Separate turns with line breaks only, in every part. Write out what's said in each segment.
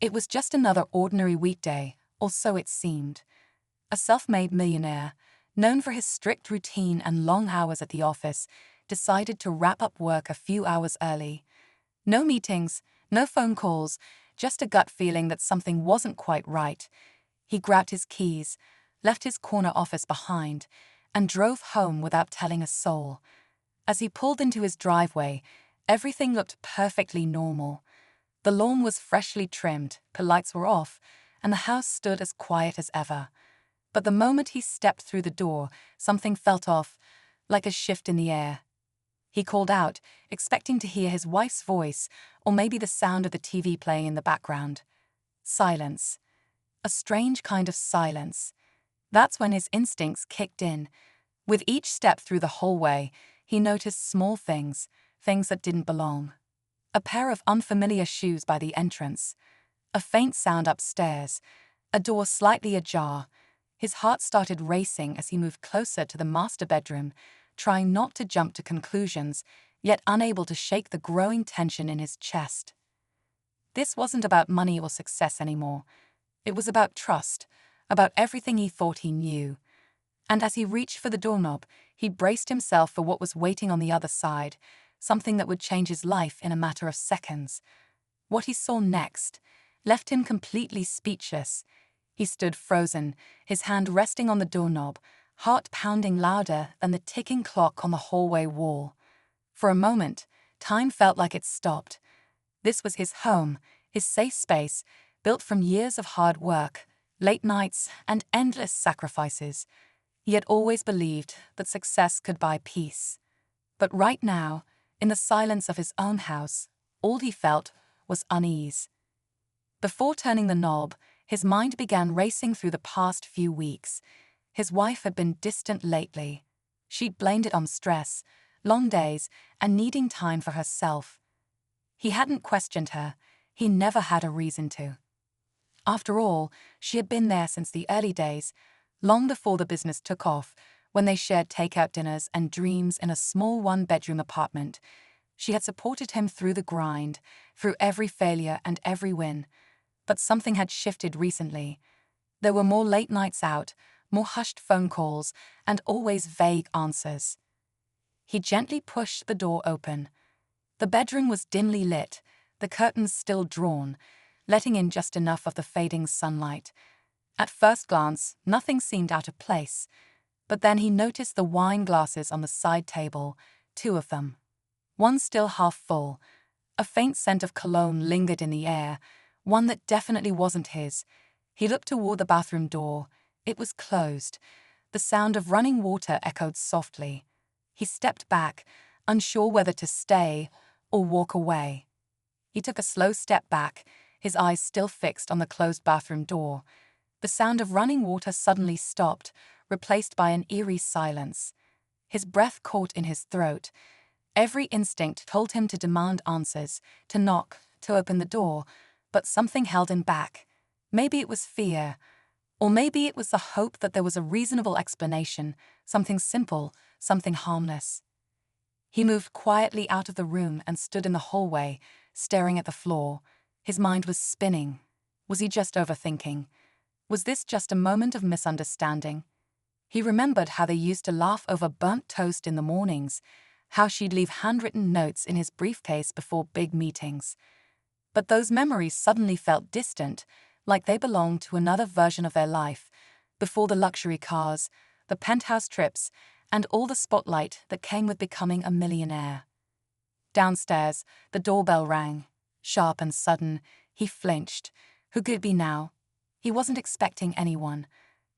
It was just another ordinary weekday, or so it seemed. A self-made millionaire, known for his strict routine and long hours at the office, decided to wrap up work a few hours early. No meetings, no phone calls, just a gut feeling that something wasn't quite right. He grabbed his keys, left his corner office behind, and drove home without telling a soul. As he pulled into his driveway, everything looked perfectly normal. The lawn was freshly trimmed, the lights were off, and the house stood as quiet as ever. But the moment he stepped through the door, something felt off, like a shift in the air. He called out, expecting to hear his wife's voice, or maybe the sound of the TV playing in the background. Silence. A strange kind of silence. That's when his instincts kicked in. With each step through the hallway, he noticed small things, things that didn't belong. A pair of unfamiliar shoes by the entrance. A faint sound upstairs. A door slightly ajar. His heart started racing as he moved closer to the master bedroom, trying not to jump to conclusions, yet unable to shake the growing tension in his chest. This wasn't about money or success anymore. It was about trust, about everything he thought he knew. And as he reached for the doorknob, he braced himself for what was waiting on the other side, something that would change his life in a matter of seconds. What he saw next left him completely speechless. He stood frozen, his hand resting on the doorknob, heart pounding louder than the ticking clock on the hallway wall. For a moment, time felt like it stopped. This was his home, his safe space, built from years of hard work, late nights, and endless sacrifices. He had always believed that success could buy peace. But right now, in the silence of his own house, all he felt was unease. Before turning the knob, his mind began racing through the past few weeks. His wife had been distant lately. She'd blamed it on stress, long days, and needing time for herself. He hadn't questioned her. He never had a reason to. After all, she had been there since the early days, long before the business took off, when they shared takeout dinners and dreams in a small one-bedroom apartment. She had supported him through the grind, through every failure and every win. But something had shifted recently. There were more late nights out, more hushed phone calls, and always vague answers. He gently pushed the door open. The bedroom was dimly lit, the curtains still drawn, letting in just enough of the fading sunlight. At first glance, nothing seemed out of place. But then he noticed the wine glasses on the side table, 2 of them. One still half full. A faint scent of cologne lingered in the air, one that definitely wasn't his. He looked toward the bathroom door. It was closed. The sound of running water echoed softly. He stepped back, unsure whether to stay or walk away. He took a slow step back, his eyes still fixed on the closed bathroom door. The sound of running water suddenly stopped, replaced by an eerie silence. His breath caught in his throat. Every instinct told him to demand answers, to knock, to open the door, but something held him back. Maybe it was fear, or maybe it was the hope that there was a reasonable explanation, something simple, something harmless. He moved quietly out of the room and stood in the hallway, staring at the floor. His mind was spinning. Was he just overthinking? Was this just a moment of misunderstanding? He remembered how they used to laugh over burnt toast in the mornings, how she'd leave handwritten notes in his briefcase before big meetings. But those memories suddenly felt distant, like they belonged to another version of their life, before the luxury cars, the penthouse trips, and all the spotlight that came with becoming a millionaire. Downstairs, the doorbell rang. Sharp and sudden, he flinched. Who could it be now? He wasn't expecting anyone.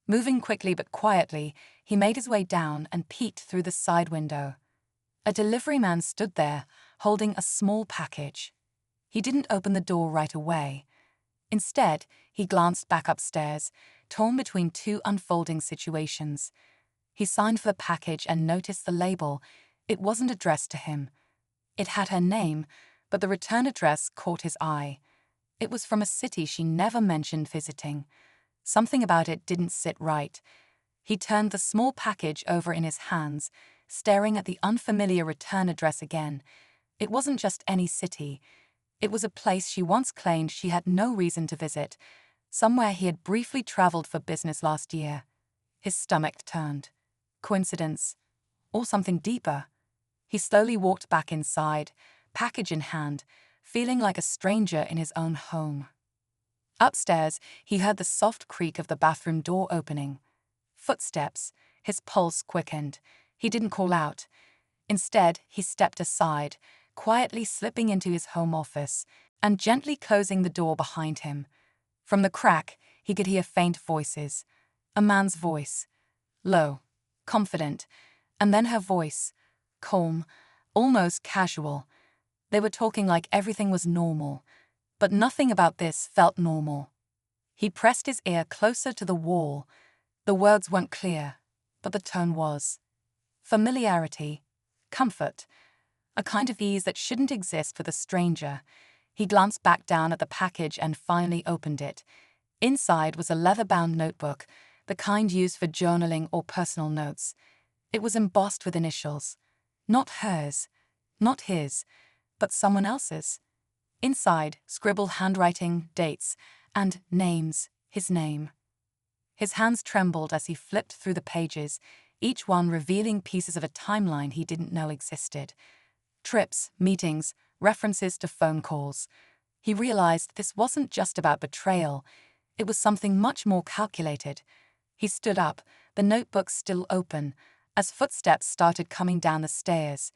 Moving quickly but quietly, he made his way down and peeked through the side window. A delivery man stood there, holding a small package. He didn't open the door right away. Instead, he glanced back upstairs, torn between 2 unfolding situations. He signed for the package and noticed the label. It wasn't addressed to him. It had her name, but the return address caught his eye. It was from a city she never mentioned visiting. Something about it didn't sit right. He turned the small package over in his hands, staring at the unfamiliar return address again. It wasn't just any city. It was a place she once claimed she had no reason to visit, somewhere he had briefly traveled for business last year. His stomach turned. Coincidence? Or something deeper? He slowly walked back inside, package in hand, feeling like a stranger in his own home. Upstairs, he heard the soft creak of the bathroom door opening. Footsteps. His pulse quickened. He didn't call out. Instead, he stepped aside, quietly slipping into his home office and gently closing the door behind him. From the crack, he could hear faint voices. A man's voice. Low, confident, and then her voice. Calm, almost casual. They were talking like everything was normal, but nothing about this felt normal. He pressed his ear closer to the wall. The words weren't clear, but the tone was. Familiarity, comfort, a kind of ease that shouldn't exist with a stranger. He glanced back down at the package and finally opened it. Inside was a leather-bound notebook, the kind used for journaling or personal notes. It was embossed with initials. Not hers, not his, but someone else's. Inside, scribbled handwriting, dates, and names, his name. His hands trembled as he flipped through the pages, each one revealing pieces of a timeline he didn't know existed. Trips, meetings, references to phone calls. He realized this wasn't just about betrayal. It was something much more calculated. He stood up, the notebook still open, as footsteps started coming down the stairs.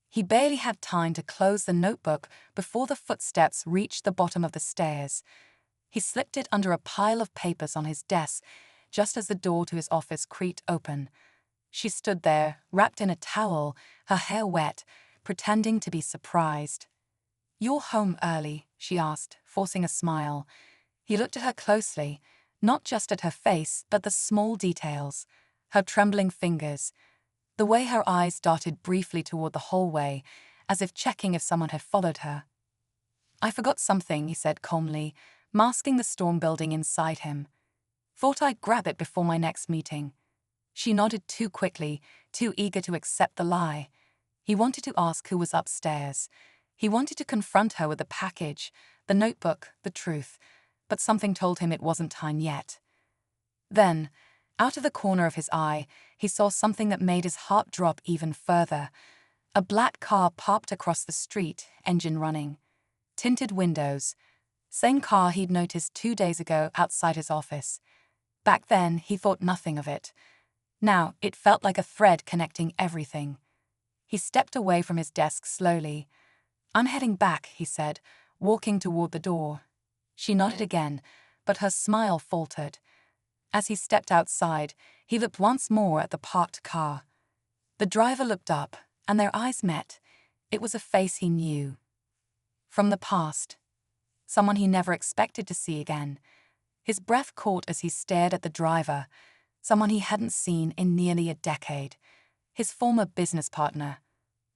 He barely had time to close the notebook before the footsteps reached the bottom of the stairs. He slipped it under a pile of papers on his desk, just as the door to his office creaked open. She stood there, wrapped in a towel, her hair wet, pretending to be surprised. "You're home early," she asked, forcing a smile. He looked at her closely, not just at her face, but the small details. Her trembling fingers, the way her eyes darted briefly toward the hallway, as if checking if someone had followed her. "I forgot something," he said calmly, masking the storm building inside him. "Thought I'd grab it before my next meeting." She nodded too quickly, too eager to accept the lie. He wanted to ask who was upstairs. He wanted to confront her with the package, the notebook, the truth, but something told him it wasn't time yet. Then, out of the corner of his eye, he saw something that made his heart drop even further. A black car parked across the street, engine running. Tinted windows. Same car he'd noticed 2 days ago outside his office. Back then, he thought nothing of it. Now, it felt like a thread connecting everything. He stepped away from his desk slowly. "I'm heading back," he said, walking toward the door. She nodded again, but her smile faltered. As he stepped outside, he looked once more at the parked car. The driver looked up, and their eyes met. It was a face he knew. From the past. Someone he never expected to see again. His breath caught as he stared at the driver, someone he hadn't seen in nearly a decade. His former business partner.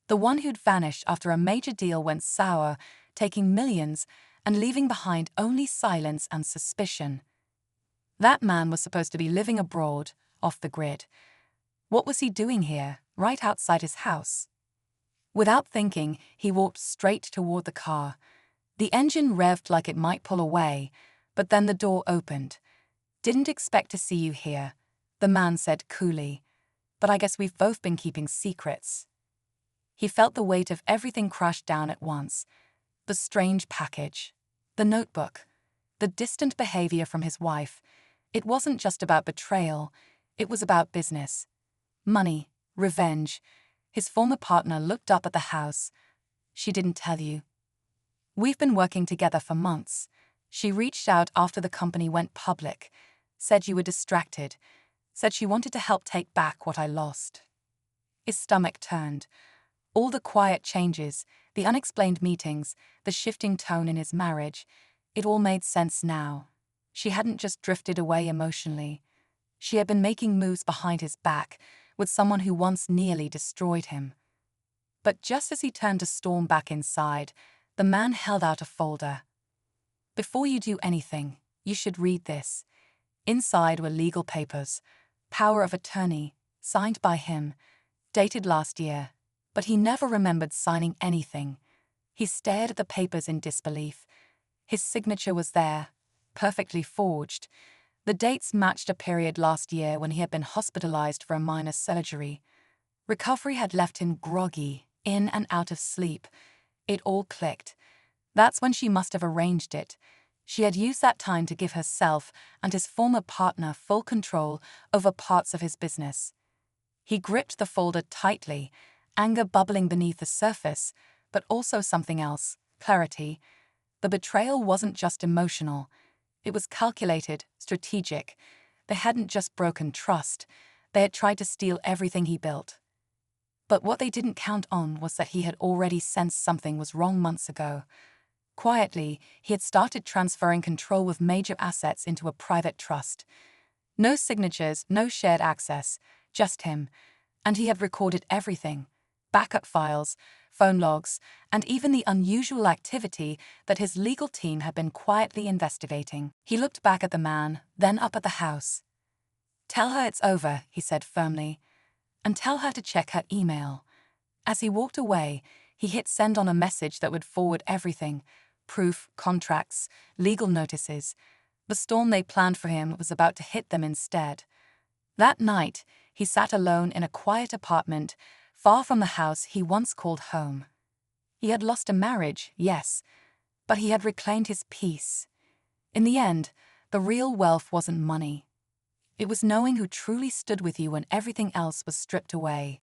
The one who'd vanished after a major deal went sour, taking millions and leaving behind only silence and suspicion. That man was supposed to be living abroad, off the grid. What was he doing here, right outside his house? Without thinking, he walked straight toward the car. The engine revved like it might pull away, but then the door opened. "Didn't expect to see you here," the man said coolly. "But I guess we've both been keeping secrets." He felt the weight of everything crash down at once. The strange package, the notebook, the distant behavior from his wife. It wasn't just about betrayal, it was about business. Money, revenge. His former partner looked up at the house. "She didn't tell you." "We've been working together for months. She reached out after the company went public, said you were distracted, said she wanted to help take back what I lost." His stomach turned. All the quiet changes, the unexplained meetings, the shifting tone in his marriage, it all made sense now. She hadn't just drifted away emotionally. She had been making moves behind his back with someone who once nearly destroyed him. But just as he turned to storm back inside, the man held out a folder. "Before you do anything, you should read this." Inside were legal papers, power of attorney, signed by him, dated last year, but he never remembered signing anything. He stared at the papers in disbelief. His signature was there, perfectly forged. The dates matched a period last year when he had been hospitalized for a minor surgery. Recovery had left him groggy, in and out of sleep. It all clicked. That's when she must have arranged it. She had used that time to give herself and his former partner full control over parts of his business. He gripped the folder tightly, anger bubbling beneath the surface, but also something else, clarity. The betrayal wasn't just emotional. It was calculated, strategic. They hadn't just broken trust. They had tried to steal everything he built. But what they didn't count on was that he had already sensed something was wrong months ago. Quietly, he had started transferring control with major assets into a private trust. No signatures, no shared access, just him. And he had recorded everything: backup files, phone logs, and even the unusual activity that his legal team had been quietly investigating. He looked back at the man, then up at the house. "Tell her it's over," he said firmly. "And tell her to check her email." As he walked away, he hit send on a message that would forward everything: proof, contracts, legal notices. The storm they planned for him was about to hit them instead. That night, he sat alone in a quiet apartment, far from the house he once called home. He had lost a marriage, yes, but he had reclaimed his peace. In the end, the real wealth wasn't money. It was knowing who truly stood with you when everything else was stripped away.